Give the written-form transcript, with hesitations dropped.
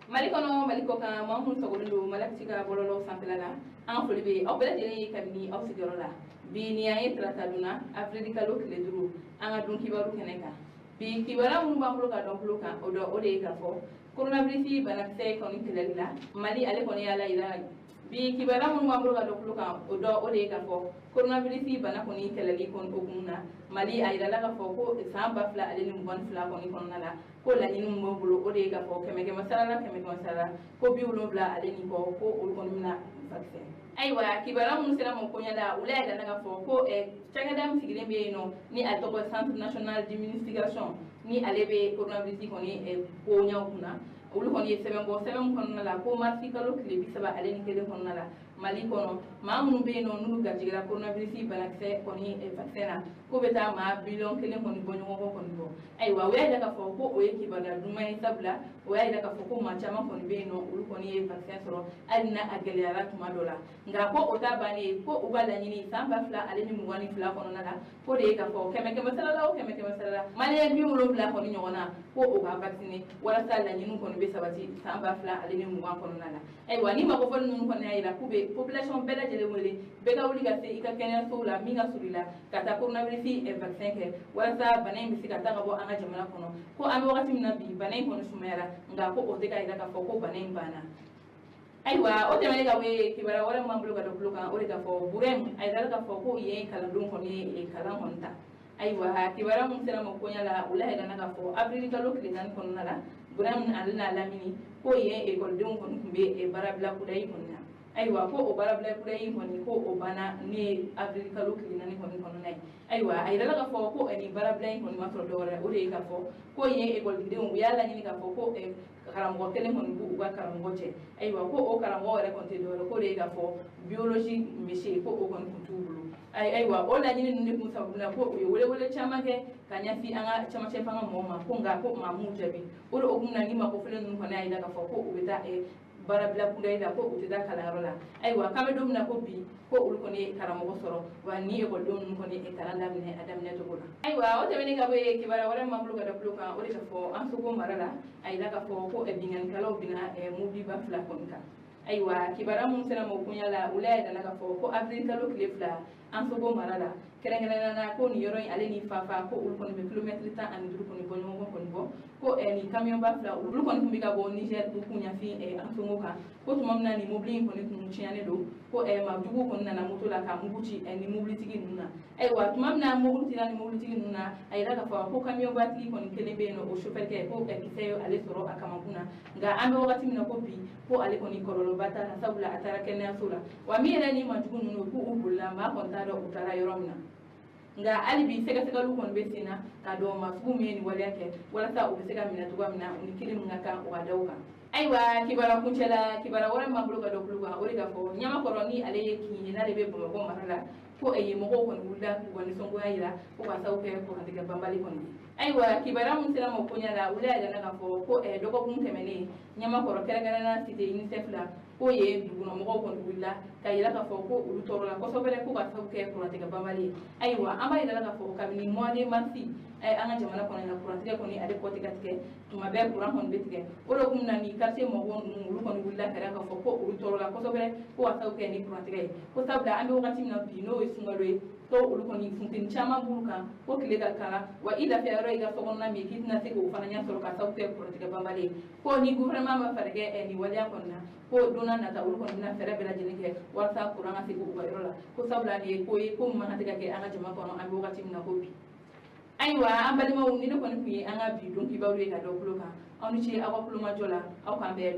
Malikono maliko kan mamun sogolundu malaktika bololo sanfilala an foli be aw bela jere kabini aw sigoro la bi ni ay trata duna afrika lo kile duru an ga dun kibaru keneka bi kibara mun ba mulo ka don kulo kan odo ode ka fo coronavirus banakse koni kilala mali ale koni yala ila bi kibara mun ba mulo ka don kulo kan odo ode ka fo coronavirus bana koni kelali kon ogunna mali ayira la ka fo ko samba fla ale ni mon fla koni konna la ko la ni mo bulo ode ka fo keme masala ko bi ulo bla ale ni ko ul kon mina vaccin aywa kibara mun sera mo konya da ulaya da naga fo ko changadam sigire be no ni al to centre national d'immunisation ni alebe coronavirus koni ko nyawuna ulu koni seben konna la ko marsi kalo kile bi saba ale ni kele konna la mali kono ma mun be no nulu gajigra coronavirus banakse koni vaccin ko beta ma billion kele koni bonyo ko koni bo aywa we daga fo ko o yeki bana dumay sabla we daga fo ko ma chama koni be no ulu koni vaccin soro alina ageliara tuma dola nga ko o tabani ko o bala nyini samba fla ale ni mugani fla kono nala ko de ka fo keme masala o keme masala mali bi mu lo bla koni nyona ko o ga vacciner wala sala nyinu koni be sabati samba fla ale ni mugan kono nala aywa ni ma ko fo nun koni ayira kube population bela jele wole be ga wuli ga se ika kenya so la minga surila kata coronavirus vaccin ke wala sa banay bi sika ta bo anga jamana kono ko am wakati mina bi banay kono sumera nga ko o de ka ida ka fo ko banay bana aywa o temale ga we kibara wala mambulo ga do kan o de ka fo burem ay dal ka fo ko ye kala dum ko ni kala honta aywa kibara mun sera mo ko nyala ula ga na ka fo abril ka lo klinan kono nala burem alna lamini ko ye e gol dum ko kumbe e barabla kudai konna aywa ko o barabla kudai konni ko o bana ni abril ka lo klinan konni kono nay aywa ay dal ka fo ko ani barabla konni ma to do wala o de ka fo ko ye e gol dum yalla ni ka fo ko e karamgo kele mon bu uga karamgo che aywa ko o karamgo wala konte do ko de ga fo biologie métier ko o kon kutubulu aywa o la nyini nne kun sabuna ko o wele chama ke kanya fi anga chama che fanga moma ko nga ko mamu jabi o do ogumna ni ma ko fele nun ko na ida ka fo ko o beta e barabla kunda ida ko o tida kala rola aywa kame dum na ko bi ko ul ko ni karamgo soro wa ni e ko dum ko ni e taranda ne adam ne to gola aywa o te beni ga be kibara wala mamlu ga da pluka o de ka fo an so ko marala ayda ka fo ko e bingan kala bina e mubi ba fla konka aywa kibara mun sena mo kunya la ulaya da naga fo ko avril kalo klefla an so go marala kerengena na ko ni yoro ale ni fafa ko ul ko ni kilometre ta an dur ko ni bonyo ko ni camion ba fla ul ko ni ka bo Niger bu kunya fi an so ngoka ko tumam na ni mobli ko ni kun chiane do ko ma jugo ko na moto la ka mubuchi ni mobli tigi nuna aywa tumam na mobli tigi nuna ayda ka fo ko camion ba tigi ko ni kelebe no o chauffeur ke ko e kiseyo ale soro akama kuna nga ambe wakati mina ko bi ko ale ko ni korolo bata na sabula atara kenya sura wa mi era ni majugu nunu ku ubulla ma konta do utara yoromna nga alibi sega lu kon besina ka do ma fu mi ni wala ke wala sa o sega mina to gamna ni kilim ngaka wa dawka aywa kibara kunchela kibara wala mabulu ga do buluga o riga fo nyama koroni ale yeki na lebe bo ko marala ko e mo ko kon wulla ko ni songo ayira ko ka sawke ko diga bambali kon aywa kibara mun sira mo kunyala ulaya ga na fo ko e dogo bun temene nyama koro kera gana na cité UNICEF la ko ye duguno mo ko kon wulla kayira ka fo ko ulu toro la ko sobere ko ka sawke ko diga bambali aywa amba ila ka fo kabini mois de mars anga jamana kono na kurantige koni ade ko tigatike tuma be kuran hon betike o do kumna ni quartier mo won ulu kon wulla kara ka fo ko ulu toro la ko sobere ko sawke ni kurantige ko sabla ambe wakati na bino isungalo to ulu kon funtin chama buluka ko kilega kala wa ida fe ro iga sogon na mi kitna se ko fana nya soro ka sawke kurantige bambale ko ni gouvernement ma farge ni waliya konna ko dona na ta ulu kon na fere bela jenike wasa kuranga se ko la ko sabla ni ko ma hatiga ke anga jama kono ambe wakati na ko bi aywa ambali ma woni ko ni anga bi don ki bawle ka do bloka onu ci awa pluma jola aw kan be